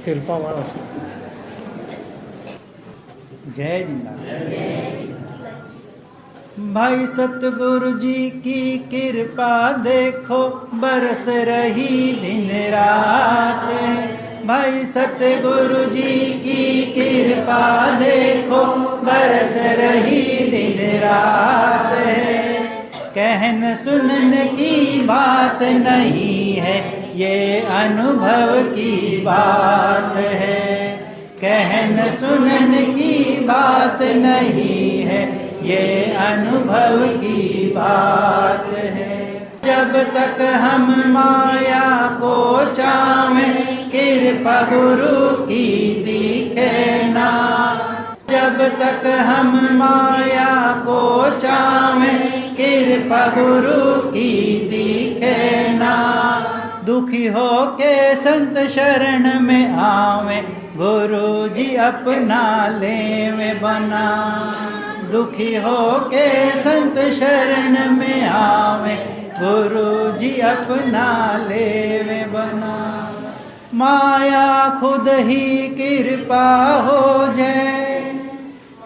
कृपा वाला जय जिंदाराम। भाई सतगुरु जी की कृपा देखो बरस रही दिन रात। भाई सतगुरु जी की कृपा देखो बरस रही दिन रात। कहन सुनन की बात नहीं है ये अनुभव की बात है। कहन सुनन की बात नहीं है ये अनुभव की बात है। जब तक हम माया को चाहें कृपा गुरु की दिखे ना। जब तक हम माया को चाहें कृपा गुरु की दिखे ना। दुखी हो के संत शरण में आवे गुरु जी अपना लेवे बना। दुखी हो के संत शरण में आवे गुरु जी अपना लेवे बना। माया खुद ही कृपा हो जाए।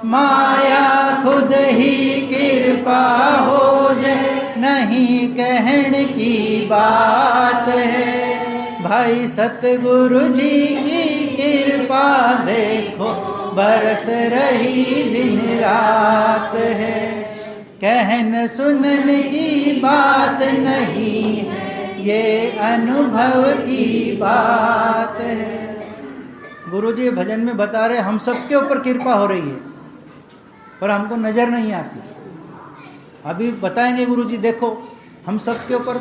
माया खुद ही कृपा हो जाए नहीं कहने की बात है। भाई सतगुरु जी की कृपा देखो बरस रही दिन रात है। कहन सुनन की बात नहीं ये अनुभव की बात है। गुरु जी भजन में बता रहे हम सबके ऊपर कृपा हो रही है पर हमको नजर नहीं आती। अभी बताएंगे गुरु जी देखो हम सबके ऊपर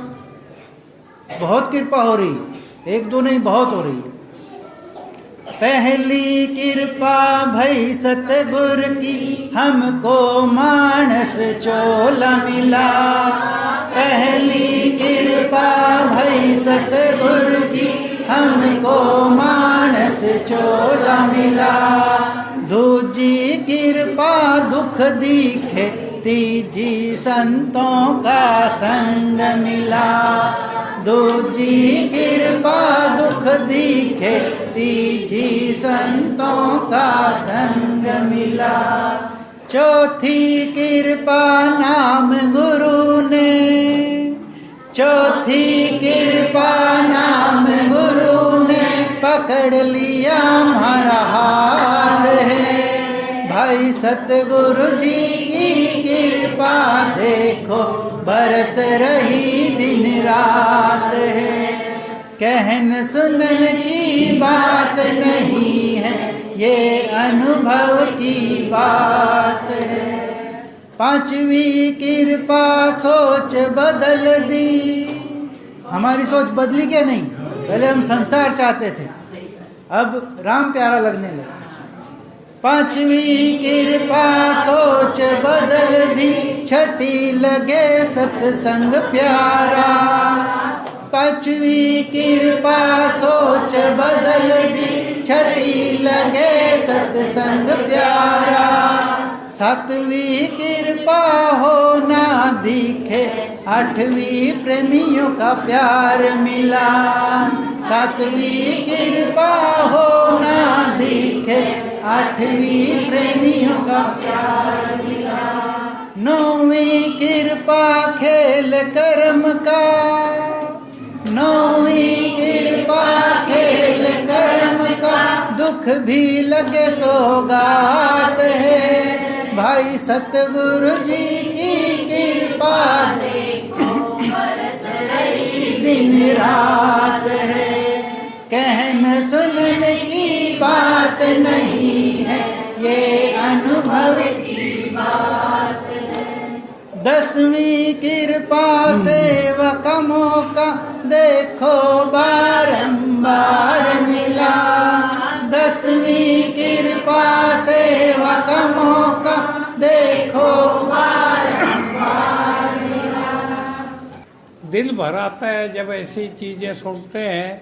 बहुत कृपा हो रही है। एक दो नहीं बहुत हो रही है। पहली कृपा भई सतगुर की हमको मानस चोला मिला। पहली कृपा भई सतगुर की हमको मानस चोला मिला। दूजी कृपा दुख दिखे तीजी संतों का संग मिला। दूजी कृपा दुख दिखे तीजी संतों का संग मिला। चौथी कृपा नाम गुरु ने। चौथी कृपा नाम गुरु ने पकड़ लिया हमारा हाथ है। भाई सतगुरु जी की कृपा देखो बरस रही दिन रात है। कहन सुनन की बात नहीं है ये अनुभव की बात है। पांचवी कृपा सोच बदल दी। हमारी सोच बदली क्या नहीं। पहले हम संसार चाहते थे अब राम प्यारा लगने लगा। पांचवी कृपा सोच बदल दी छठी लगे सत्संग प्यारा। पांचवी कृपा सोच बदल दी छठी लगे सत्संग प्यारा। सातवीं कृपा हो ना दिखे आठवीं प्रेमियों का प्यार मिला। सातवीं कृपा हो ना दिखे आठवीं प्रेमियों का प्यार मिला। नौवीं कृपा खेल कर्म का। नौवीं कृपा खेल कर्म का दुख भी लगे सौगात है। भाई सतगुरु जी की कृपा देखो बरस रही दिन रात है, कहन सुनन की बात नहीं है, ये अनुभव की बात है। 10वीं कृपा सेवक मौका देखो बारंबार मिला, 10वीं कृपा सेवक मौका देखो बारंबार मिला। दिल भर आता है जब ऐसी चीजें सुनते हैं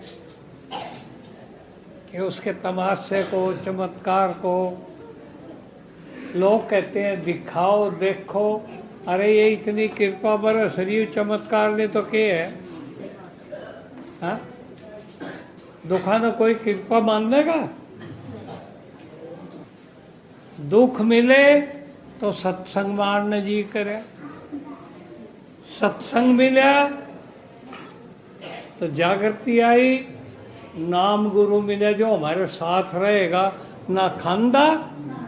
कि उसके तमाशे को, चमत्कार को। लोग कहते हैं दिखाओ देखो, अरे ये इतनी कृपा बरस रही, चमत्कार ने तो क्या है? हाँ, दुखाना कोई कृपा मान लेगा? दुख मिले तो सत्संग मारने जी करे, सत्संग मिला तो जागृति आई, नाम गुरु मिले जो हमारे साथ रहेगा, ना खांदा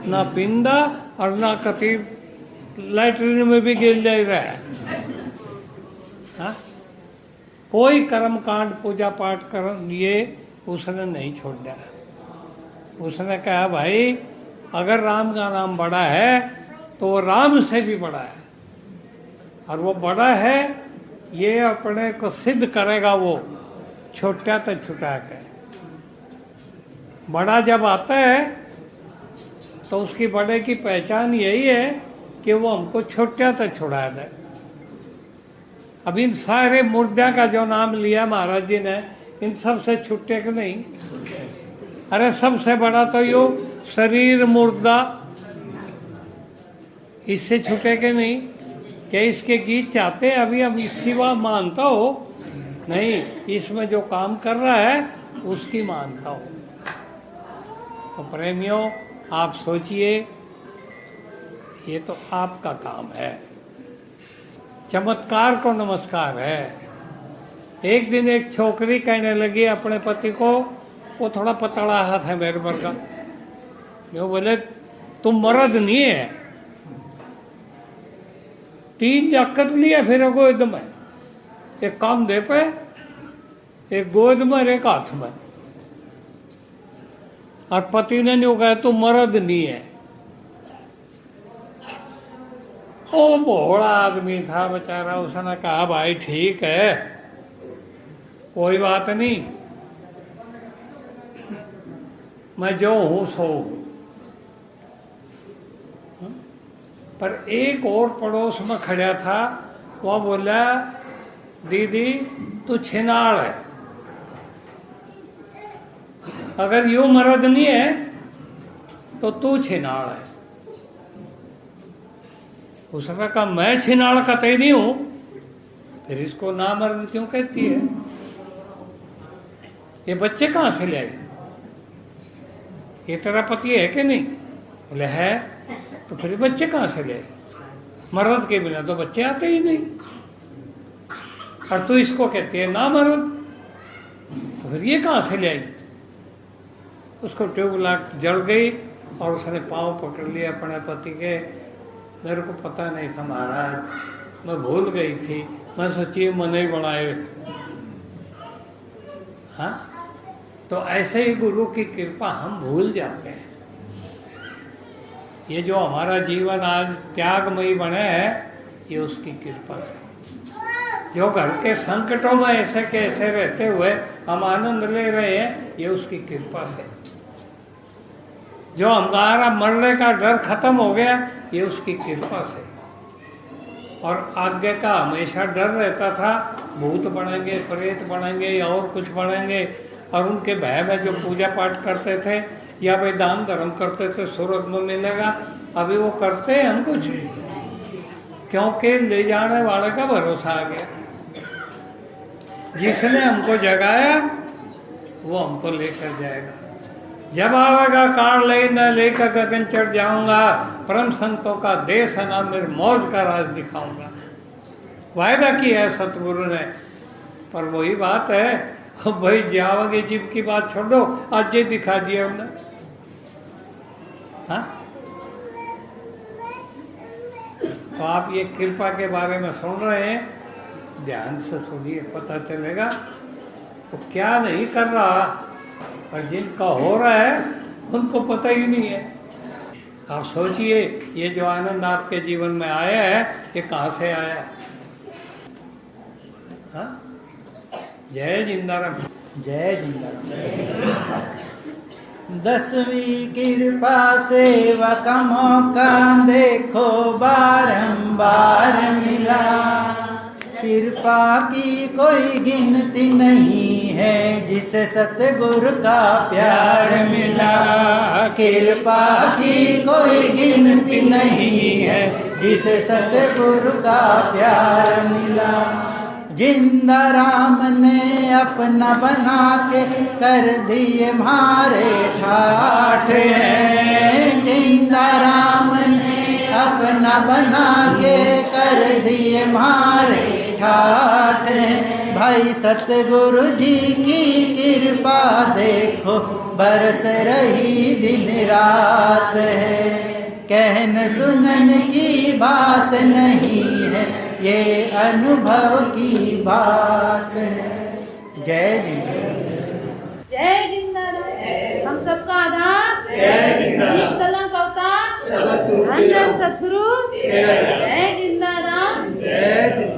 ना पींदा और ना कभी लैट्रिन में भी गिर जा रहा है। हाँ? कोई कर्म कांड पूजा पाठ कर ये उसने नहीं छोड़ा। उसने कहा भाई अगर राम का नाम बड़ा है तो वो राम से भी बड़ा है, और वो बड़ा है ये अपने को सिद्ध करेगा, वो छोटा तो छुटा के। बड़ा जब आता है तो उसकी बड़े की पहचान यही है कि वो हमको छोटा तो छुड़ा दे। अब इन सारे मुर्दा का जो नाम लिया महाराज जी ने, इन सब से छुट्टे के नहीं। अरे सबसे बड़ा तो यो शरीर मुर्दा, इससे छुटे के नहीं। क्या इसके गीत चाहते हैं अभी हम इसकी बात मानता हो? नहीं, इसमें जो काम कर रहा है उसकी मानता हो। तो प्रेमियों आप सोचिए, ये तो आपका काम है। चमत्कार को नमस्कार है। एक दिन एक छोकरी कहने लगी अपने पति को, वो थोड़ा पतला हाथ है मेरे पर का, जो बोले तुम मर्द नहीं है, 3 जाकत लिया फिर गोद में, एक कंधे पे, एक गोद में, एक हाथ में। और पति ने नहीं कहा तू मर्द नहीं है। ओ भोला आदमी था बेचारा, उसने कहा भाई ठीक है, कोई बात नहीं, मैं जो हूं सो हूं। पर एक और पड़ोस में खड़ा था, वह बोला दीदी तू छिनाड़ है, अगर यूं मर्द नहीं है तो तू छिनाड़ है। उसने कहा मैं छिनाड़ कतई नहीं हूं, फिर इसको ना मर्द क्यों कहती है? ये बच्चे कहाँ से ले आई? ये तेरा पति है कि नहीं? बोले है। तो फिर बच्चे कहाँ से ले? मर्द के बिना तो बच्चे आते ही नहीं, और तू इसको कहती है ना मर्द, तो फिर ये कहाँ से ले आई? उसको ट्यूबलाइट जल गई और उसने पाँव पकड़ लिया अपने पति के। मेरे को पता नहीं था महाराज, मैं भूल गई थी, मैं सोची मन ही बनाए। हाँ, तो ऐसे ही गुरु की कृपा हम भूल जाते हैं। ये जो हमारा जीवन आज त्यागमयी बने है, ये उसकी कृपा से। जो घर के संकटों में ऐसे के ऐसे रहते हुए हम आनंद ले रहे हैं, ये उसकी कृपा से। जो हमारा मरने का डर खत्म हो गया, ये उसकी कृपा से। और आगे का हमेशा डर रहता था, भूत बनेंगे, प्रेत बनेंगे या और कुछ बनेंगे, और उनके भय में जो पूजा पाठ करते थे या वे दान धर्म करते थे सूरत में मिलेगा। अभी वो करते हैं हम कुछ, क्योंकि ले जाने वाले का भरोसा आ गया। जिसने हमको जगाया वो हमको लेकर जाएगा। जब आवेगा काल ले न लेकर गगन चढ़ जाऊंगा, परम संतों का देश है ना, मेरे मौज का राज दिखाऊंगा। वायदा किया है सतगुरु ने। पर वही बात है, भाई जाओगे जीव की बात छोड़ो, आज ये दिखा दिया हमने। हाँ, तो आप ये कृपा के बारे में सुन रहे हैं, ध्यान से सुनिए, पता चलेगा। तो क्या नहीं कर रहा, पर जिनका हो रहा है उनको पता ही नहीं है। आप सोचिए, ये जो आनंद आपके जीवन में आया है, ये कहाँ से आया? हाँ? जय जिंदाराम। जय जिंदाराम। 10वीं कृपा सेवा का मौका देखो बारंबार मिला। कृपा की कोई गिनती नहीं है जिसे सतगुरु का प्यार मिला। कृपा की कोई गिनती नहीं है जिसे सतगुरु का प्यार मिला। जिंदा राम ने अपना बना के कर दिए मारे ठाठ हैं। जिंदा राम ने अपना बना के कर दिए मारे ठाठ हैं। भाई सतगुरु जी की कृपा देखो बरस रही दिन रात है। कहन सुनन की बात नहीं है, ये अनुभव की बात है। जय जिंदाराम। जय जिंदाराम। हम सबका आधार ईश कलंक अवतार धन धन सद्गुरु। जय जिंदाराम।